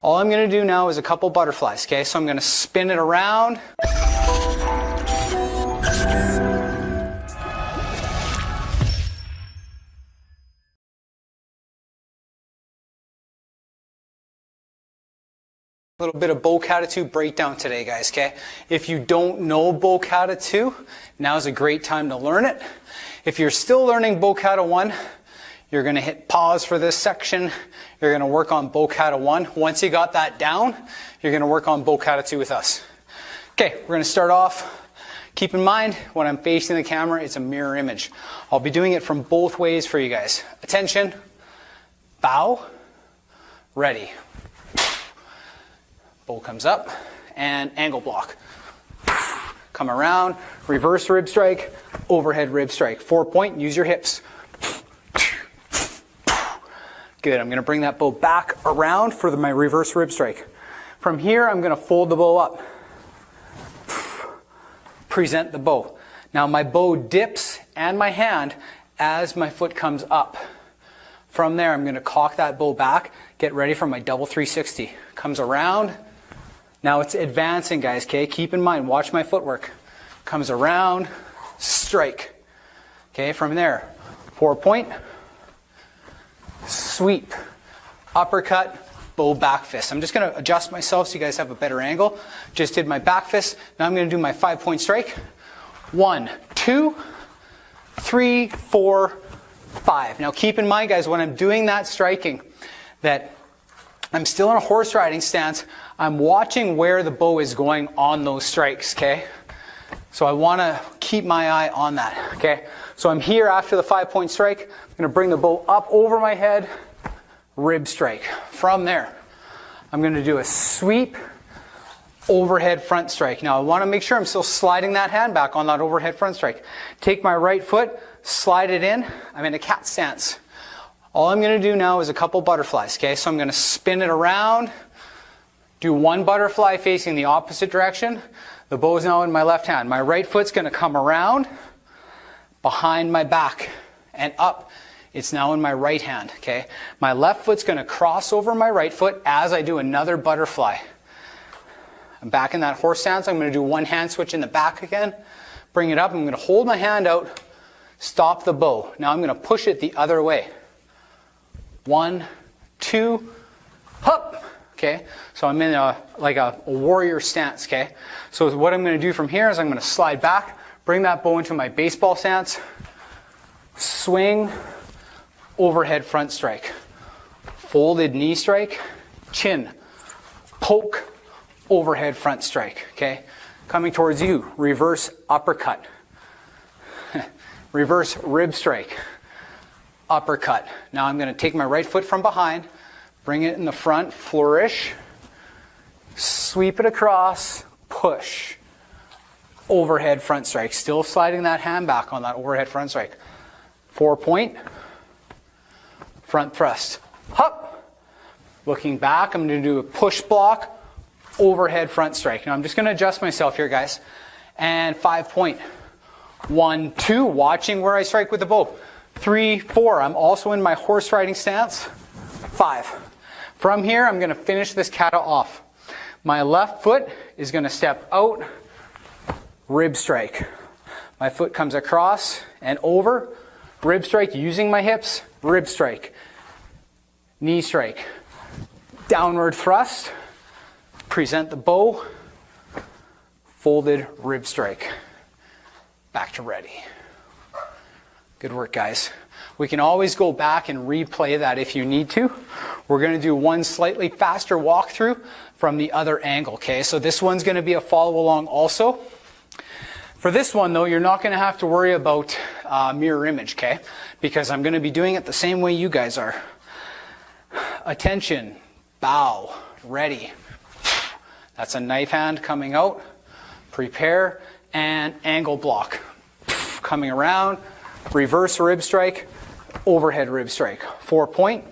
All I'm going to do now is a couple butterflies, okay? So I'm going to spin it around. A little bit of bow Kata 2 breakdown today, guys, okay? If you don't know bow Kata 2, now's a great time to learn it. If you're still learning bow Kata 1, you're going to hit pause for this section. You're going to work on bow Kata 1. Once you got that down, you're going to work on bow Kata 2 with us. Okay, we're going to start off. Keep in mind, when I'm facing the camera, it's a mirror image. I'll be doing it from both ways for you guys. Attention, bow, ready. Bow comes up, and angle block. Come around, reverse rib strike, overhead rib strike. 4-point, use your hips. Good, I'm going to bring that bow back around for my reverse rib strike. From here, I'm going to fold the bow up. Present the bow. Now my bow dips and my hand as my foot comes up. From there, I'm going to cock that bow back, get ready for my double 360. Comes around. Now it's advancing, guys, okay? Keep in mind, watch my footwork. Comes around, strike. Okay, from there, 4-point, sweep, uppercut, bow back fist. I'm just going to adjust myself so you guys have a better angle. Just did my back fist. Now I'm going to do my 5-point strike. 1, 2, 3, 4, 5. Now keep in mind, guys, when I'm doing that striking, that I'm still in a horse riding stance. I'm watching where the bow is going on those strikes, okay? So I want to keep my eye on that, okay? So I'm here after the 5-point strike. I'm going to bring the bow up over my head, rib strike. From there, I'm going to do a sweep, overhead front strike. Now I want to make sure I'm still sliding that hand back on that overhead front strike. Take my right foot, slide it in. I'm in a cat stance. All I'm going to do now is a couple butterflies, okay? So I'm going to spin it around, do one butterfly facing the opposite direction. The bow is now in my left hand. My right foot's going to come around behind my back and up. It's now in my right hand, okay? My left foot's going to cross over my right foot as I do another butterfly. I'm back in that horse stance. I'm going to do one hand switch in the back again. Bring it up. I'm going to hold my hand out, stop the bow. Now I'm going to push it the other way. 1, 2, hop. Okay, so I'm in like a warrior stance, okay? So what I'm going to do from here is I'm going to slide back, bring that bow into my baseball stance, swing, overhead front strike, folded knee strike, chin, poke, overhead front strike, okay? Coming towards you, reverse uppercut, reverse rib strike, uppercut. Now I'm going to take my right foot from behind, bring it in the front, flourish, sweep it across, push, overhead front strike. Still sliding that hand back on that overhead front strike. 4-point, front thrust, hop. Looking back, I'm going to do a push block, overhead front strike. Now I'm just going to adjust myself here, guys. And 5-point. 1, 2, watching where I strike with the bow. 3, 4, I'm also in my horse riding stance. 5. From here, I'm going to finish this kata off. My left foot is going to step out, rib strike. My foot comes across and over, rib strike using my hips, rib strike. Knee strike. Downward thrust, present the bow, folded rib strike. Back to ready. Good work, guys. We can always go back and replay that if you need to. We're going to do one slightly faster walkthrough from the other angle, okay? So this one's going to be a follow along also. For this one, though, you're not going to have to worry about mirror image, okay? Because I'm going to be doing it the same way you guys are. Attention, bow, ready. That's a knife hand coming out. Prepare, and angle block. Coming around, reverse rib strike, overhead rib strike. 4-point,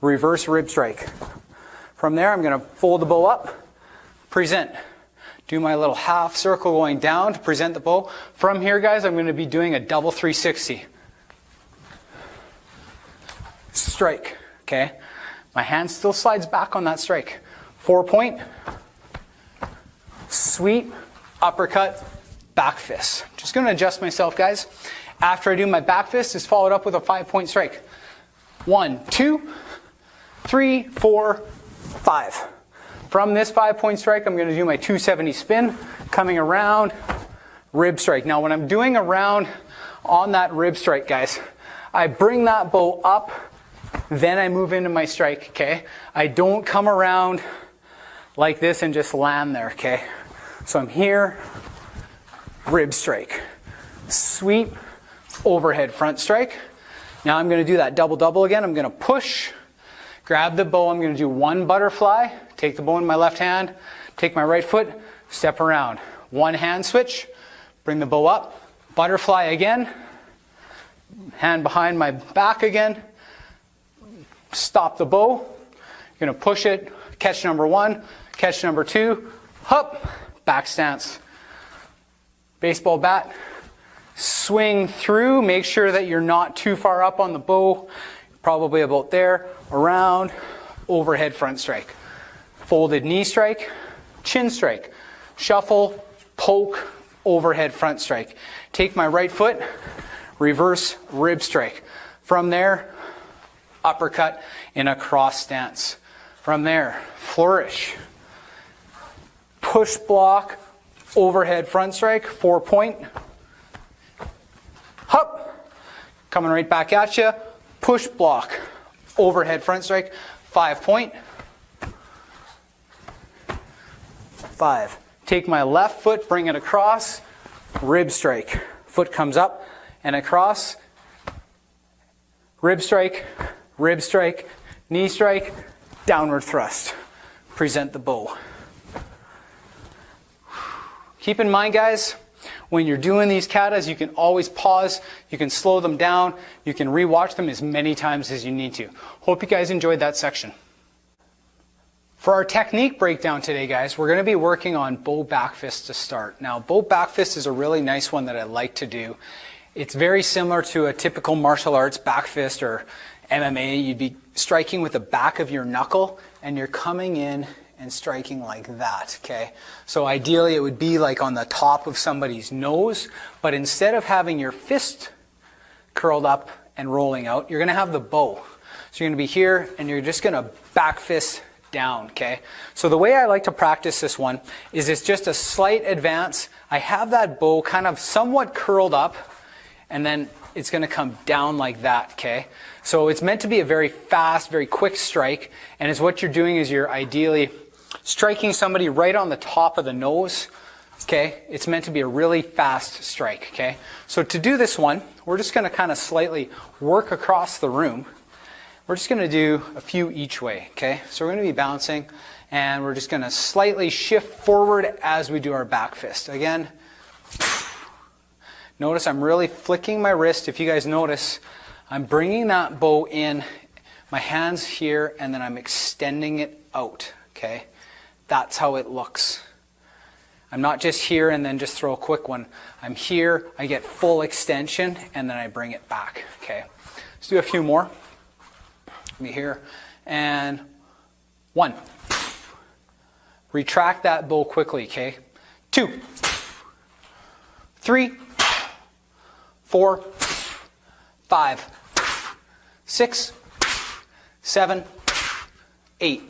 reverse rib strike. From there, I'm going to fold the bow up, present. Do my little half circle going down to present the bow. From here, guys, I'm going to be doing a double 360. Strike, okay? My hand still slides back on that strike. 4-point, sweep, uppercut, back fist. Just going to adjust myself, guys. After I do my back fist, is followed up with a 5-point strike. 1, 2, 3, 4, 5. From this 5-point strike, I'm going to do my 270 spin, coming around, rib strike. Now, when I'm doing around on that rib strike, guys, I bring that bow up, then I move into my strike, okay? I don't come around like this and just land there, okay? So I'm here, rib strike, sweep, overhead front strike. Now I'm going to do that double again. I'm going to push, grab the bow. I'm going to do 1 butterfly, take the bow in my left hand, take my right foot, step around. 1 hand switch, bring the bow up, butterfly again, hand behind my back again, stop the bow. You're going to push it, catch number 1, catch number 2, hop, back stance. Baseball bat, swing through, make sure that you're not too far up on the bow, probably about there, around, overhead front strike. Folded knee strike, chin strike, shuffle, poke, overhead front strike. Take my right foot, reverse rib strike. From there, uppercut in a cross stance. From there, flourish, push block, overhead front strike, 4-point, hop, coming right back at you, push block, overhead front strike, 5-point, 5. Take my left foot, bring it across, rib strike, foot comes up and across, rib strike, knee strike, downward thrust, present the bow. Keep in mind, guys, when you're doing these katas, you can always pause, you can slow them down, you can rewatch them as many times as you need to. Hope you guys enjoyed that section. For our technique breakdown today, guys, we're going to be working on bow back fist to start. Now, bow back fist is a really nice one that I like to do. It's very similar to a typical martial arts back fist or MMA. You'd be striking with the back of your knuckle, and you're coming in and striking like that, okay? So ideally it would be like on the top of somebody's nose, but instead of having your fist curled up and rolling out, you're gonna have the bow. So you're gonna be here and you're just gonna back fist down, okay? So the way I like to practice this one is it's just a slight advance. I have that bow kind of somewhat curled up, and then it's going to come down like that, okay? So it's meant to be a very fast, very quick strike, and it's what you're doing is you're ideally striking somebody right on the top of the nose, okay? It's meant to be a really fast strike, okay? So to do this one, we're just going to kind of slightly work across the room. We're just going to do a few each way, okay? So we're going to be bouncing, and we're just going to slightly shift forward as we do our back fist. Again, notice I'm really flicking my wrist. If you guys notice, I'm bringing that bow in, my hands here, and then I'm extending it out, okay? That's how it looks. I'm not just here and then just throw a quick one. I'm here, I get full extension, and then I bring it back, okay? Let's do a few more. Me here, and 1. Retract that bow quickly, okay? 2, 3, 4, 5, 6, 7, 8.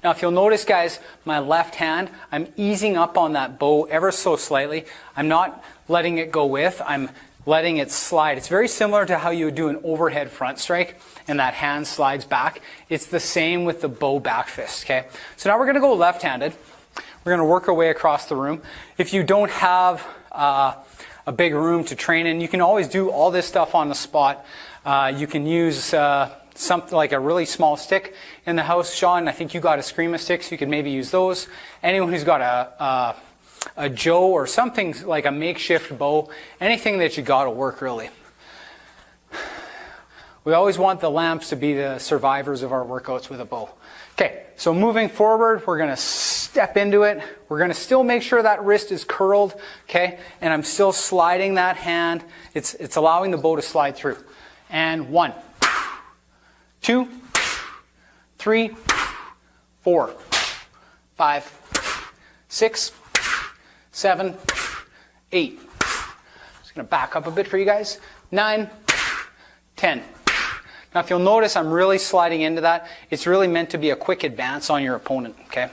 Now if you'll notice, guys, my left hand, I'm easing up on that bow ever so slightly. I'm not letting it go with, I'm letting it slide. It's very similar to how you would do an overhead front strike and that hand slides back. It's the same with the bow back fist, okay? So now we're gonna go left-handed. We're gonna work our way across the room. If you don't have a big room to train in, you can always do all this stuff on the spot. You can use something like a really small stick in the house. Sean, I think you got a Screama stick, so you could maybe use those. Anyone who's got a Joe or something like a makeshift bow, anything that you got will work really. We always want the lamps to be the survivors of our workouts with a bow. Okay, so moving forward, we're going to step into it. We're going to still make sure that wrist is curled, okay? And I'm still sliding that hand. It's allowing the bow to slide through. And 1, 2, 3, 4, 5, 6, 7, 8. Just going to back up a bit for you guys. 9, 10. Now if you'll notice, I'm really sliding into that. It's really meant to be a quick advance on your opponent, okay?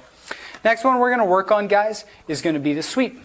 Next one we're going to work on, guys, is going to be the sweep.